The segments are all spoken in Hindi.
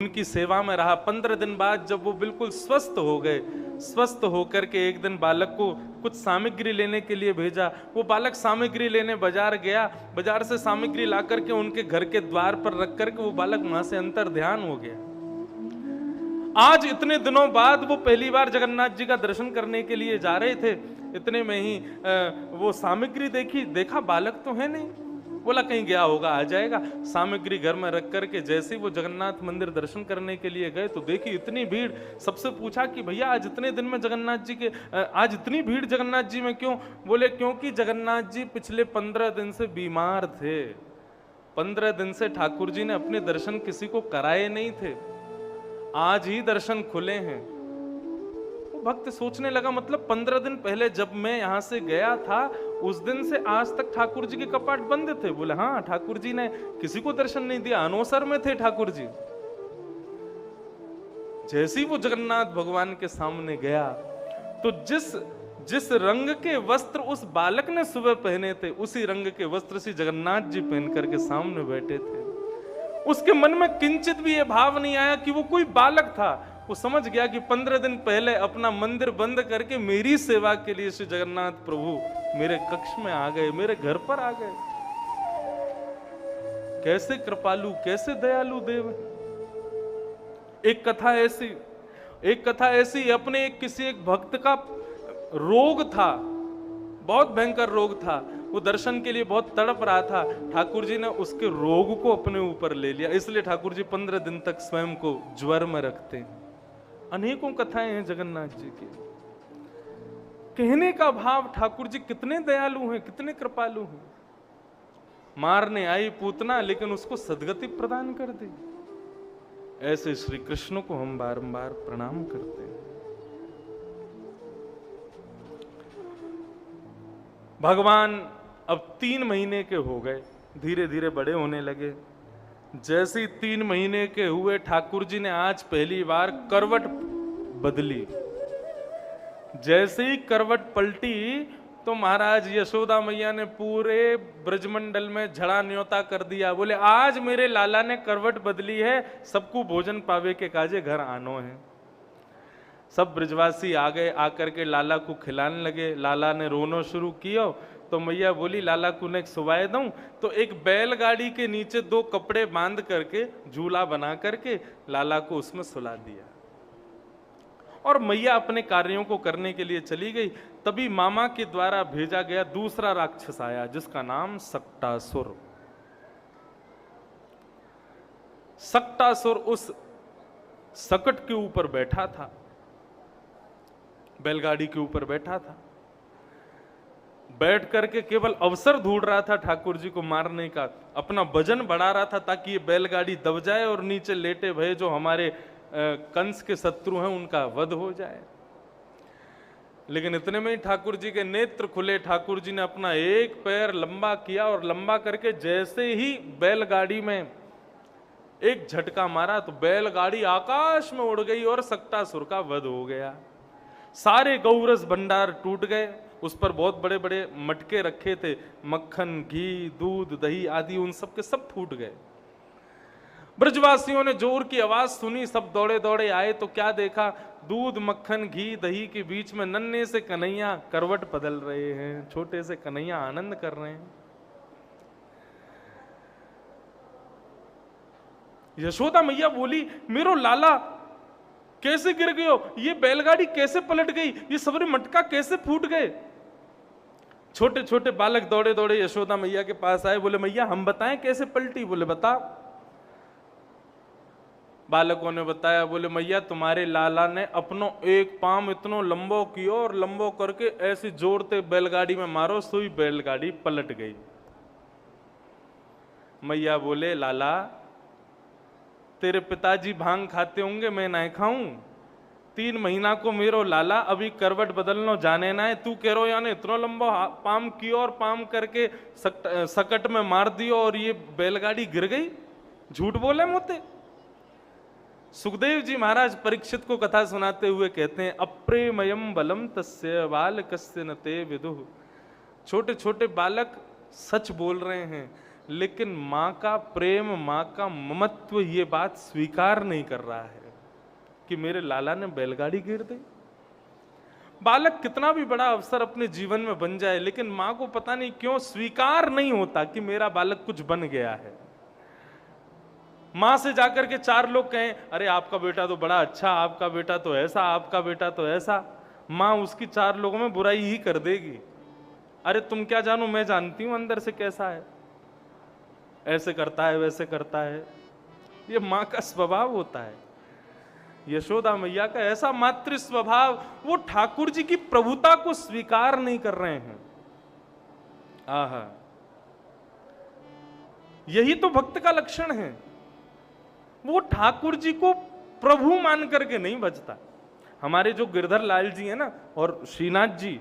उनकी सेवा में रहा। 15 दिन बाद जब वो बिल्कुल स्वस्थ हो गए, स्वस्थ होकर के एक दिन बालक को कुछ सामग्री लेने के लिए भेजा। वो बालक सामग्री लेने बाजार गया, बाजार से सामग्री ला करके उनके घर के द्वार पर रख करके वो बालक वहां से अंतर ध्यान हो गया। आज इतने दिनों बाद वो पहली बार जगन्नाथ जी का दर्शन करने के लिए जा रहे थे। इतने में ही वो सामग्री देखा बालक तो है नहीं। बोला कहीं गया होगा, आ जाएगा। सामग्री घर में रख करके जैसे वो जगन्नाथ मंदिर दर्शन करने के लिए गए तो देखी इतनी भीड़। सबसे पूछा कि भैया आज इतने दिन में जगन्नाथ जी के आज इतनी भीड़ जगन्नाथ जी में क्यों? बोले क्योंकि जगन्नाथ जी पिछले 15 दिन से बीमार थे। 15 दिन से ठाकुर जी ने अपने दर्शन किसी को कराए नहीं थे, आज ही दर्शन खुले हैं। वो भक्त सोचने लगा मतलब 15 दिन पहले जब मैं यहां से गया था उस दिन से आज तक ठाकुर जी के कपाट बंद थे। बोले हाँ, ठाकुर जी ने किसी को दर्शन नहीं दिया, अनोसर में थे ठाकुर जी। जैसे ही वो जगन्नाथ भगवान के सामने गया तो जिस रंग के वस्त्र उस बालक ने सुबह पहने थे उसी रंग के वस्त्र से जगन्नाथ जी पहन करके सामने बैठे थे। उसके मन में किंचित भी ये भाव नहीं आया कि वो कोई बालक था। वो समझ गया कि 15 दिन पहले अपना मंदिर बंद करके मेरी सेवा के लिए श्री जगन्नाथ प्रभु मेरे कक्ष में आ गए, मेरे घर पर आ गए। कैसे कृपालु, कैसे दयालु देव। एक कथा ऐसी अपने किसी एक भक्त का रोग था, बहुत भयंकर रोग था। वो दर्शन के लिए बहुत तड़प रहा था। ठाकुर जी ने उसके रोग को अपने ऊपर ले लिया, इसलिए ठाकुर जी 15 दिन तक स्वयं को ज्वर में रखते हैं। अनेकों कथाएं हैं जगन्नाथ जी की। कहने का भाव ठाकुर जी कितने दयालु हैं, कितने कृपालु हैं। मारने आई पूतना लेकिन उसको सदगति प्रदान कर दी। ऐसे श्री कृष्ण को हम बारंबार प्रणाम करते हैं। भगवान अब 3 महीने के हो गए, धीरे धीरे बड़े होने लगे। जैसे ही 3 महीने के हुए ठाकुर जी ने आज पहली बार करवट बदली। जैसे ही करवट पलटी तो महाराज यशोदा मैया ने पूरे ब्रजमंडल में झड़ा न्योता कर दिया। बोले आज मेरे लाला ने करवट बदली है, सबको भोजन पावे के काजे घर आनो है। सब ब्रजवासी आ गए, आकर के लाला को खिलाने लगे। लाला ने रोना शुरू किया तो मैया बोली लाला को ने सुवाए दूं। तो एक बैलगाड़ी के नीचे 2 कपड़े बांध करके झूला बना करके लाला को उसमें सुला दिया और मैया अपने कार्यों को करने के लिए चली गई। तभी मामा के द्वारा भेजा गया दूसरा राक्षस आया जिसका नाम सक्टासुर। सक्टासुर उस सकट के ऊपर बैठा था, बैलगाड़ी के ऊपर बैठा था। बैठ करके केवल अवसर ढूंढ रहा था ठाकुर जी को मारने का, अपना वजन बढ़ा रहा था ताकि ये बैलगाड़ी दब जाए और नीचे लेटे भय जो हमारे कंस के शत्रु हैं उनका वध हो जाए। लेकिन इतने में ही ठाकुर जी के नेत्र खुले। ठाकुर जी ने अपना एक पैर लंबा किया और लंबा करके जैसे ही बैलगाड़ी में एक झटका मारा तो बैलगाड़ी आकाश में उड़ गई और सक्टासुर का वध हो गया। सारे गौरस भंडार टूट गए। उस पर बहुत बड़े बड़े मटके रखे थे, मक्खन, घी, दूध, दही आदि, उन सब के सब फूट गए। ब्रजवासियों ने जोर की आवाज सुनी, सब दौड़े दौड़े आए तो क्या देखा, दूध, मक्खन, घी, दही के बीच में नन्हे से कन्हैया करवट बदल रहे हैं। छोटे से कन्हैया आनंद कर रहे हैं। यशोदा मैया बोली मेरो लाला कैसे गिर गए हो, ये बैलगाड़ी कैसे पलट गई, ये सबरे मटका कैसे फूट गए। छोटे छोटे बालक दौड़े दौड़े यशोदा मैया के पास आए। बोले मैया हम बताएं कैसे पलटी। बोले बता। बालकों ने बताया। बोले मैया तुम्हारे लाला ने अपनो एक पाम इतनो लंबो कियो और लंबो करके ऐसे जोड़ते बैलगाड़ी में मारो, सुई बैलगाड़ी पलट गई। मैया बोले लाला तेरे पिताजी भांग खाते होंगे, मैं नहीं खाऊं। 3 महीना को मेरो लाला अभी करवट बदलनो जाने ना है, तू कह रो यानी इतना लंबा पाम कियो और पाम करके सकट में मार दियो और ये बैलगाड़ी गिर गई। झूठ बोले मोते। सुखदेव जी महाराज परीक्षित को कथा सुनाते हुए कहते हैं अप्रेमयम बलम तस्य बालकस्य न ते विदुः। छोटे छोटे बालक सच बोल रहे हैं, लेकिन माँ का प्रेम, माँ का ममत्व ये बात स्वीकार नहीं कर रहा है कि मेरे लाला ने बैलगाड़ी गिर दी। बालक कितना भी बड़ा अवसर अपने जीवन में बन जाए, लेकिन माँ को पता नहीं क्यों स्वीकार नहीं होता कि मेरा बालक कुछ बन गया है। माँ से जाकर के चार लोग कहें, अरे आपका बेटा तो बड़ा अच्छा, आपका बेटा तो ऐसा, आपका बेटा तो ऐसा, माँ उसकी चार लोगों में बुराई ही कर देगी। अरे तुम क्या जानो, मैं जानती हूं अंदर से कैसा है, ऐसे करता है, वैसे करता है। ये माँ का स्वभाव होता है। यशोदा मैया का ऐसा मातृ स्वभाव, वो ठाकुर जी की प्रभुता को स्वीकार नहीं कर रहे हैं। आहा, यही तो भक्त का लक्षण है। वो ठाकुर जी को प्रभु मान करके नहीं बचता। हमारे जो गिरधर लाल जी है ना, और श्रीनाथ जी,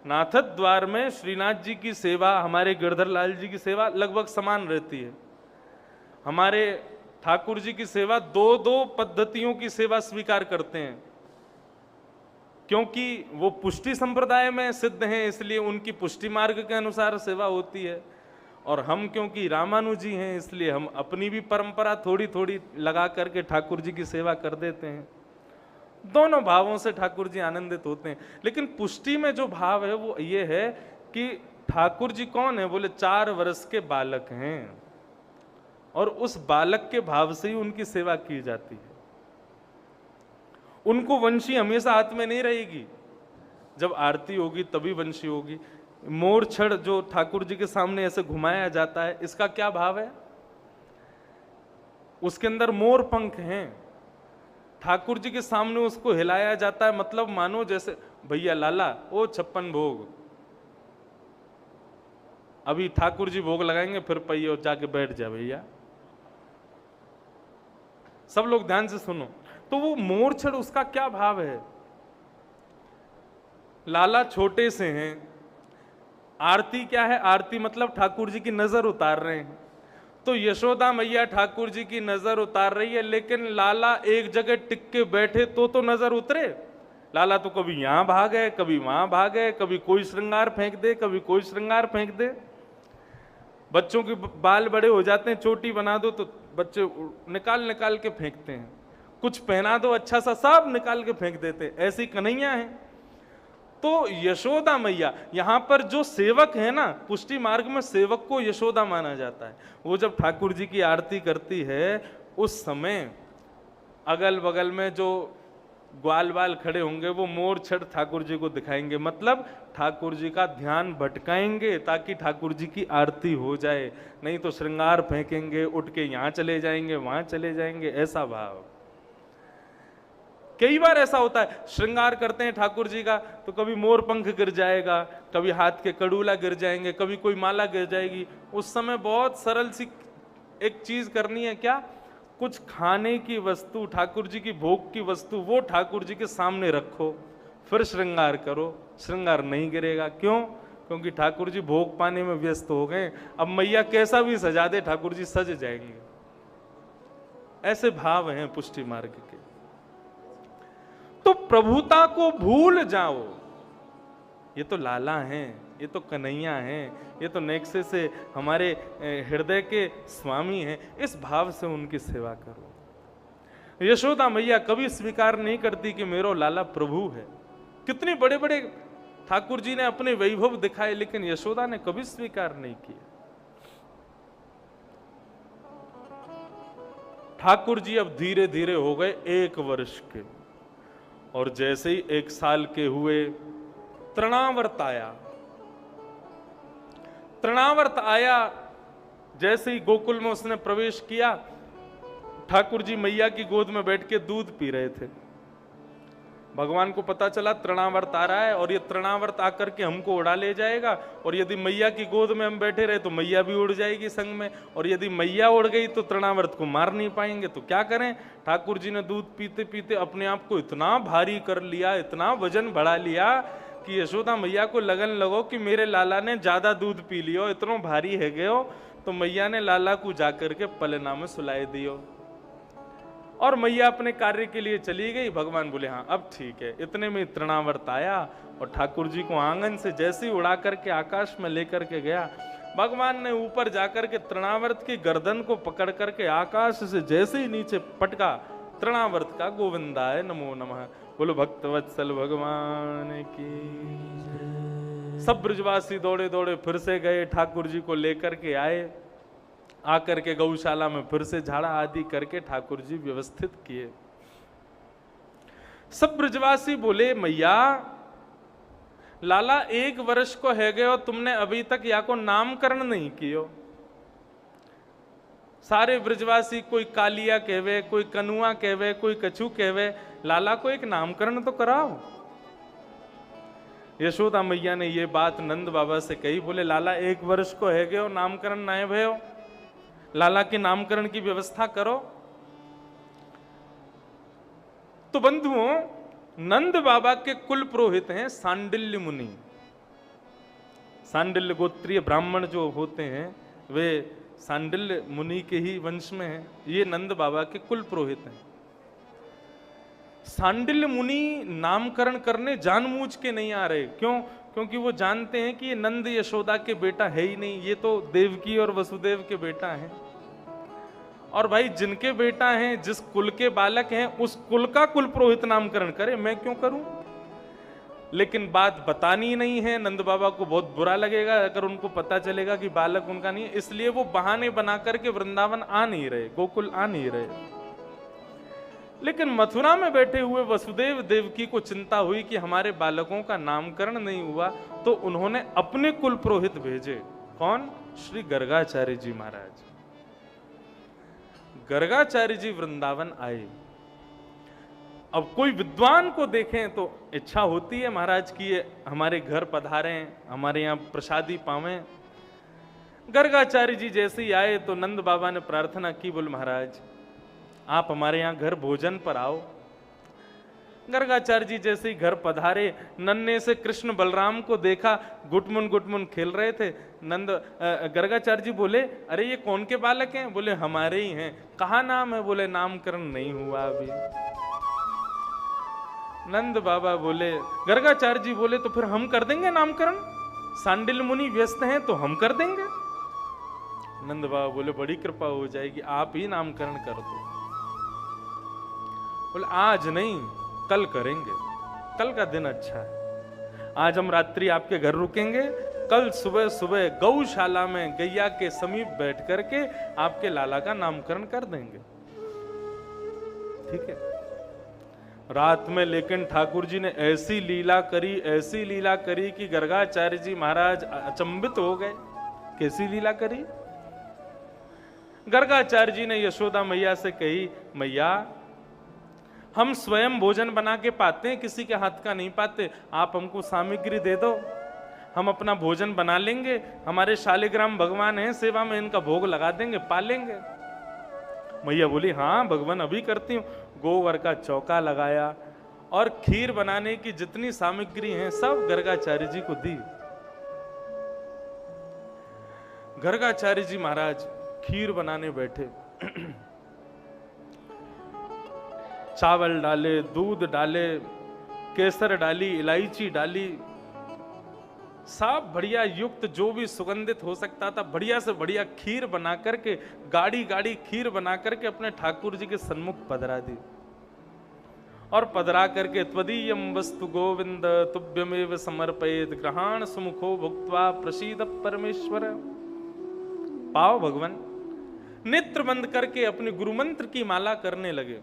नाथद द्वार में श्रीनाथ जी की सेवा, हमारे गिरधर लाल जी की सेवा लगभग समान रहती है। हमारे ठाकुर जी की सेवा दो दो पद्धतियों की सेवा स्वीकार करते हैं, क्योंकि वो पुष्टि संप्रदाय में सिद्ध हैं, इसलिए उनकी पुष्टि मार्ग के अनुसार सेवा होती है। और हम क्योंकि रामानुजी हैं, इसलिए हम अपनी भी परंपरा थोड़ी थोड़ी लगा करके ठाकुर जी की सेवा कर देते हैं। दोनों भावों से ठाकुर जी आनंदित होते हैं। लेकिन पुष्टि में जो भाव है वो ये है कि ठाकुर जी कौन है, बोले 4 वर्ष के बालक हैं, और उस बालक के भाव से ही उनकी सेवा की जाती है। उनको वंशी हमेशा हाथ में नहीं रहेगी, जब आरती होगी तभी वंशी होगी। मोर छड़ जो ठाकुर जी के सामने ऐसे घुमाया जाता है, इसका क्या भाव है? उसके अंदर मोर पंख हैं, ठाकुर जी के सामने उसको हिलाया जाता है, मतलब मानो जैसे भैया लाला ओ 56 भोग, अभी ठाकुर जी भोग लगाएंगे, फिर पहिए जाके बैठ जा भैया। सब लोग ध्यान से सुनो। तो वो मोरछड़, उसका क्या भाव है? लाला छोटे से हैं, आरती क्या है? आरती मतलब ठाकुर जी की नजर उतार रहे हैं। तो यशोदा मैया ठाकुर जी की नजर उतार रही है, लेकिन लाला एक जगह टिक के बैठे तो नजर उतरे। लाला तो कभी यहां भागे, कभी वहां भागे, कभी कोई श्रृंगार फेंक दे, कभी कोई श्रृंगार फेंक दे। बच्चों के बाल बड़े हो जाते हैं, चोटी बना दो तो बच्चे निकाल निकाल के फेंकते हैं, कुछ पहना दो अच्छा सा, सब निकाल के फेंक देते हैं। ऐसी कन्हैया है। तो यशोदा मैया, यहां पर जो सेवक है ना, पुष्टि मार्ग में सेवक को यशोदा माना जाता है। वो जब ठाकुर जी की आरती करती है, उस समय अगल बगल में जो ग्वाल बाल खड़े होंगे, वो मोर छड़ ठाकुर जी को दिखाएंगे, मतलब ठाकुर जी का ध्यान भटकाएंगे ताकि ठाकुर जी की आरती हो जाए। नहीं तो श्रृंगार फेंकेंगे, उठ के यहां चले जाएंगे, वहां चले जाएंगे, ऐसा भाव। कई बार ऐसा होता है, श्रृंगार करते हैं ठाकुर जी का, तो कभी मोर पंख गिर जाएगा, कभी हाथ के कड़ूला गिर जाएंगे, कभी कोई माला गिर जाएगी। उस समय बहुत सरल सी एक चीज करनी है, क्या? कुछ खाने की वस्तु, ठाकुर जी की भोग की वस्तु, वो ठाकुर जी के सामने रखो, फिर श्रृंगार करो। श्रृंगार नहीं गिरेगा। क्यों? क्योंकि ठाकुर जी भोग पाने में व्यस्त हो गए। अब मैया कैसा भी सजा दे, ठाकुर जी सज जाएंगे। ऐसे भाव हैं पुष्टि मार्ग के। तो प्रभुता को भूल जाओ, ये तो लाला हैं, ये तो कन्हैया हैं, ये तो नेक्से से हमारे हृदय के स्वामी हैं, इस भाव से उनकी सेवा करो। यशोदा मैया कभी स्वीकार नहीं करती कि मेरो लाला प्रभु है। कितने बड़े बड़े ठाकुर जी ने अपने वैभव दिखाए, लेकिन यशोदा ने कभी स्वीकार नहीं किया। ठाकुर जी अब धीरे धीरे हो गए 1 वर्ष के, और जैसे ही 1 साल के हुए, तृणावर्त आया। तृणावर्त आया, जैसे ही गोकुल में उसने प्रवेश किया, ठाकुर जी मैया की गोद में बैठ के दूध पी रहे थे। भगवान को पता चला तृणावर्त आ रहा है, और ये तृणावर्त आकर के हमको उड़ा ले जाएगा, और यदि मैया की गोद में हम बैठे रहे तो मैया भी उड़ जाएगी संग में, और यदि मैया उड़ गई तो तृणावर्त को मार नहीं पाएंगे। तो क्या करें? ठाकुर जी ने दूध पीते पीते अपने आप को इतना भारी कर लिया, इतना वजन बढ़ा लिया कि यशोदा मैया को लगन लगो कि मेरे लाला ने ज्यादा दूध पी लियो, इतना भारी है गयो। तो मैया ने लाला को जाकर के पलना में सुलाए दियो, और मैया अपने कार्य के लिए चली गई। भगवान बोले हाँ अब ठीक है। इतने में तृणावर्त आया, और ठाकुर जी को आंगन से जैसे ही उड़ा करके आकाश में लेकर के गया, भगवान ने ऊपर जाकर के तृणावर्त की गर्दन को पकड़ करके आकाश से जैसे ही नीचे पटका, तृणावर्त का गोविंदाय नमो नमः। बोलो भक्तवत्सल भगवान की। सब ब्रजवासी दौड़े दौड़े फिर से गए, ठाकुर जी को लेकर के आए, आकर के गौशाला में फिर से झाड़ा आदि करके ठाकुर जी व्यवस्थित किए। सब ब्रजवासी बोले मैया लाला 1 वर्ष को है गए, तुमने अभी तक या को नामकरण नहीं कियो। सारे ब्रजवासी कोई कालिया कहवे, कोई कनुआ कहवे, कोई कछु कहवे, लाला को एक नामकरण तो कराओ। यशोदा मैया ने ये बात नंद बाबा से कही, बोले लाला 1 वर्ष को है गए, नामकरण ना भयो, लाला के नामकरण की व्यवस्था करो। तो बंधुओं, नंद बाबा के कुल पुरोहित हैं सांडिल्य मुनि। सांडिल्य गोत्रीय ब्राह्मण जो होते हैं वे सांडिल्य मुनि के ही वंश में हैं। ये नंद बाबा के कुल पुरोहित हैं। सांडिल्य मुनि नामकरण करने जानबूझ के नहीं आ रहे। क्यों? क्योंकि वो जानते हैं कि ये नंद यशोदा के बेटा है ही नहीं, ये तो देवकी और वसुदेव के बेटा हैं। और भाई जिनके बेटा हैं, जिस कुल के बालक हैं, उस कुल का कुल पुरोहित नामकरण करे, मैं क्यों करूं? लेकिन बात बतानी नहीं है, नंद बाबा को बहुत बुरा लगेगा अगर उनको पता चलेगा कि बालक उनका नहीं है। इसलिए वो बहाने बना करके वृंदावन आ नहीं रहे, गोकुल आ नहीं रहे। लेकिन मथुरा में बैठे हुए वसुदेव देवकी को चिंता हुई कि हमारे बालकों का नामकरण नहीं हुआ, तो उन्होंने अपने कुल पुरोहित भेजे। कौन? श्री गर्गाचार्य जी महाराज। गर्गाचार्य जी वृंदावन आए। अब कोई विद्वान को देखें तो इच्छा होती है महाराज की ये हमारे घर पधारें, हमारे यहाँ प्रसादी पावें। गर्गाचार्य जी जैसे ही आए तो नंद बाबा ने प्रार्थना की, बोल महाराज आप हमारे यहाँ घर भोजन पर आओ। गर्गाचार्य जी जैसे ही घर पधारे, नन्हे से कृष्ण बलराम को देखा, गुटमुन खेल रहे थे। गर्गाचार्य जी बोले, अरे ये कौन के बालक हैं? बोले हमारे ही हैं। कहाँ नाम है? बोले नामकरण नहीं हुआ अभी। नंद बाबा बोले, गर्गाचार्य जी बोले तो फिर हम कर देंगे नामकरण, सांडिल्य मुनि व्यस्त हैं तो हम कर देंगे। नंद बाबा बोले बड़ी कृपा हो जाएगी, आप ही नामकरण कर दो। बोले आज नहीं, कल करेंगे, कल का दिन अच्छा है। आज हम रात्रि आपके घर रुकेंगे, कल सुबह सुबह गौशाला में गैया के समीप बैठ करके आपके लाला का नामकरण कर देंगे। ठीक है। रात में लेकिन ठाकुर जी ने ऐसी लीला करी कि गर्गाचार्य जी महाराज अचंभित हो गए। कैसी लीला करी? गर्गाचार्य जी ने यशोदा मैया से कही, मैया हम स्वयं भोजन बना के पाते हैं, किसी के हाथ का नहीं पाते, आप हमको सामग्री दे दो, हम अपना भोजन बना लेंगे। हमारे शालिग्राम भगवान हैं, सेवा में इनका भोग लगा देंगे, पालेंगे। मैया बोली हाँ भगवान अभी करती हूँ। गोबर का चौका लगाया और खीर बनाने की जितनी सामग्री है सब गर्गाचार्य जी को दी। गर्गाचार्य जी महाराज खीर बनाने बैठे। चावल डाले, दूध डाले, केसर डाली, इलायची डाली, सब बढ़िया युक्त जो भी सुगंधित हो सकता था बढ़िया से बढ़िया खीर बना करके, गाढ़ी गाढ़ी खीर बना करके अपने ठाकुर जी के सन्मुख पधरा दी। और पधरा करके त्वदीयम वस्तु गोविंद तुभ्यमेव समर्पयेत ग्रहण सुमुखो भुक्त्वा प्रसीद परमेश्वर। पाओ भगवान। नेत्र बंद करके अपने गुरु मंत्र की माला करने लगे।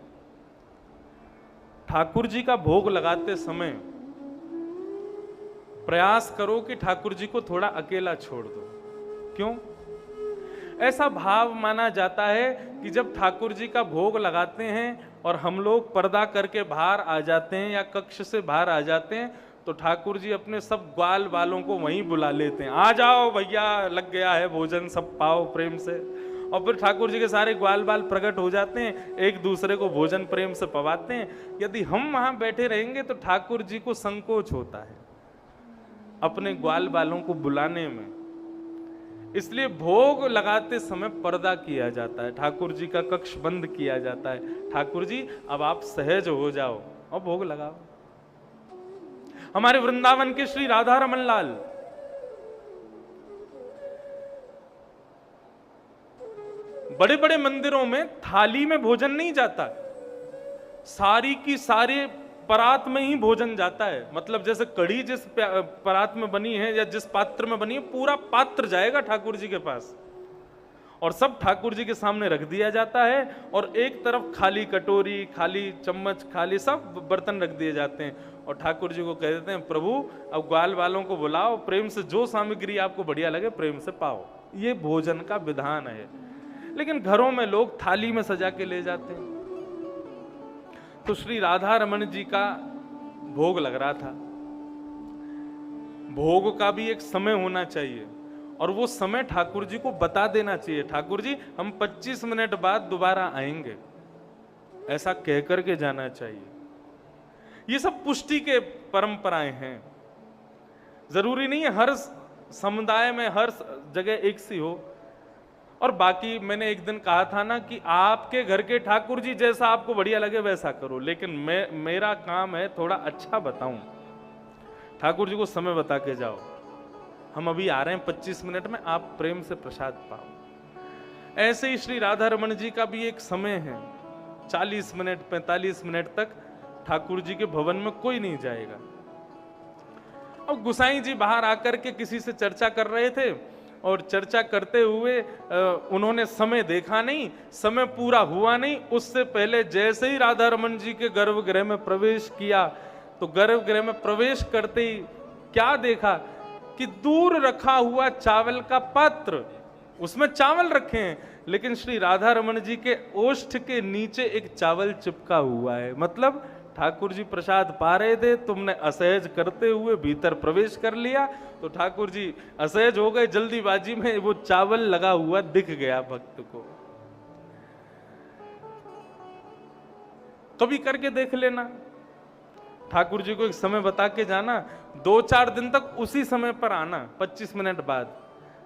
ठाकुर जी का भोग लगाते समय प्रयास करो कि ठाकुर जी को थोड़ा अकेला छोड़ दो। क्यों? ऐसा भाव माना जाता है कि जब ठाकुर जी का भोग लगाते हैं और हम लोग पर्दा करके बाहर आ जाते हैं या कक्ष से बाहर आ जाते हैं, तो ठाकुर जी अपने सब ग्वाल वालों को वहीं बुला लेते हैं, आ जाओ भैया लग गया है भोजन, सब पाओ प्रेम से। और फिर ठाकुर जी के सारे ग्वाल बाल प्रकट हो जाते हैं, एक दूसरे को भोजन प्रेम से पवाते हैं। यदि हम वहां बैठे रहेंगे तो ठाकुर जी को संकोच होता है अपने ग्वाल बालों को बुलाने में। इसलिए भोग लगाते समय पर्दा किया जाता है, ठाकुर जी का कक्ष बंद किया जाता है। ठाकुर जी अब आप सहज हो जाओ और भोग लगाओ। हमारे वृंदावन के श्री राधा रमन लाल बड़े बड़े मंदिरों में थाली में भोजन नहीं जाता, सारी की सारे परात में ही भोजन जाता है। मतलब जैसे कढ़ी जिस परात में बनी है या जिस पात्र में बनी है, पूरा पात्र जाएगा ठाकुर जी के पास और सब ठाकुर जी के सामने रख दिया जाता है, और एक तरफ खाली कटोरी, खाली चम्मच, खाली सब बर्तन रख दिए जाते हैं, और ठाकुर जी को कह देते हैं प्रभु अब ग्वाल वालों को बुलाओ, प्रेम से जो सामग्री आपको बढ़िया लगे प्रेम से पाओ। ये भोजन का विधान है। लेकिन घरों में लोग थाली में सजा के ले जाते हैं। तो श्री राधा रमन जी का भोग लग रहा था। भोग का भी एक समय होना चाहिए, और वो समय ठाकुर जी को बता देना चाहिए, ठाकुर जी हम 25 मिनट बाद दोबारा आएंगे, ऐसा कहकर के जाना चाहिए। ये सब पुष्टि के परंपराएं हैं। जरूरी नहीं है हर समुदाय में हर जगह एक सी हो। और बाकी मैंने एक दिन कहा था ना कि आपके घर के ठाकुर जी जैसा आपको बढ़िया लगे वैसा करो, लेकिन मेरा काम है थोड़ा अच्छा बताऊं। ठाकुर जी को समय बता के जाओ, हम अभी आ रहे हैं 25 मिनट में, आप प्रेम से प्रसाद पाओ। ऐसे ही श्री राधा रमन जी का भी एक समय है, 40 मिनट 45 मिनट तक ठाकुर जी के भवन में कोई नहीं जाएगा। अब गुसाई जी बाहर आकर के किसी से चर्चा कर रहे थे, और चर्चा करते हुए उन्होंने समय देखा नहीं, समय पूरा हुआ नहीं, उससे पहले जैसे ही राधा रमन जी के गर्भगृह में प्रवेश किया, तो गर्भगृह में प्रवेश करते ही क्या देखा कि दूर रखा हुआ चावल का पात्र, उसमें चावल रखे हैं, लेकिन श्री राधा रमन जी के ओष्ठ के नीचे एक चावल चिपका हुआ है। मतलब ठाकुर जी प्रसाद पा रहे थे, तुमने असहज करते हुए भीतर प्रवेश कर लिया, तो ठाकुर जी असहज हो गए, जल्दीबाजी में वो चावल लगा हुआ दिख गया भक्त को। कभी करके देख लेना, ठाकुर जी को एक समय बता के जाना, 2-4 दिन तक उसी समय पर आना 25 मिनट बाद,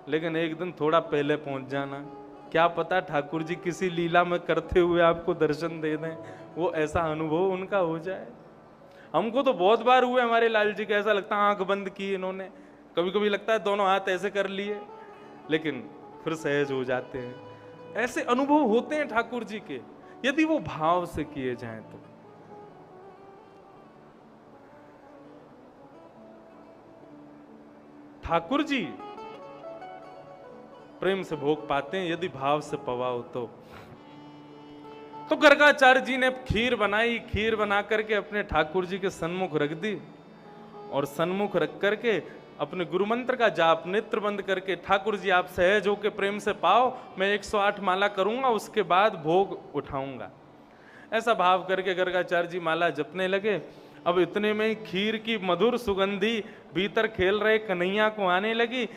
लेकिन एक दिन थोड़ा पहले पहुंच जाना। क्या पता ठाकुर जी किसी लीला में करते हुए आपको दर्शन दे दें, वो ऐसा अनुभव उनका हो जाए। हमको तो बहुत बार हुए हमारे लाल जी का, ऐसा लगता है आंख बंद की इन्होंने, कभी कभी लगता है दोनों हाथ ऐसे कर लिए, लेकिन फिर सहज हो जाते हैं। ऐसे अनुभव होते हैं ठाकुर जी के, यदि वो भाव से किए जाएं तो। ठाकुर जी प्रेम से भोग पाते हैं यदि भाव से पवाओ तो गर्गाचार्य जी ने खीर बनाई, खीर बना करके अपने ठाकुर जी के सन्मुख रख दी, और सन्मुख रख करके अपने गुरु मंत्र का जाप नेत्र बंद करके, ठाकुर जी आप सहज होकर प्रेम से पाओ, मैं 108 माला करूंगा, उसके बाद भोग उठाऊंगा। ऐसा भाव करके गर्गाचार्य जी माला जपने लगे। अब इतने में ही खीर की मधुर सुगंधी भीतर खेल रहे कन्हैया को आने लगी।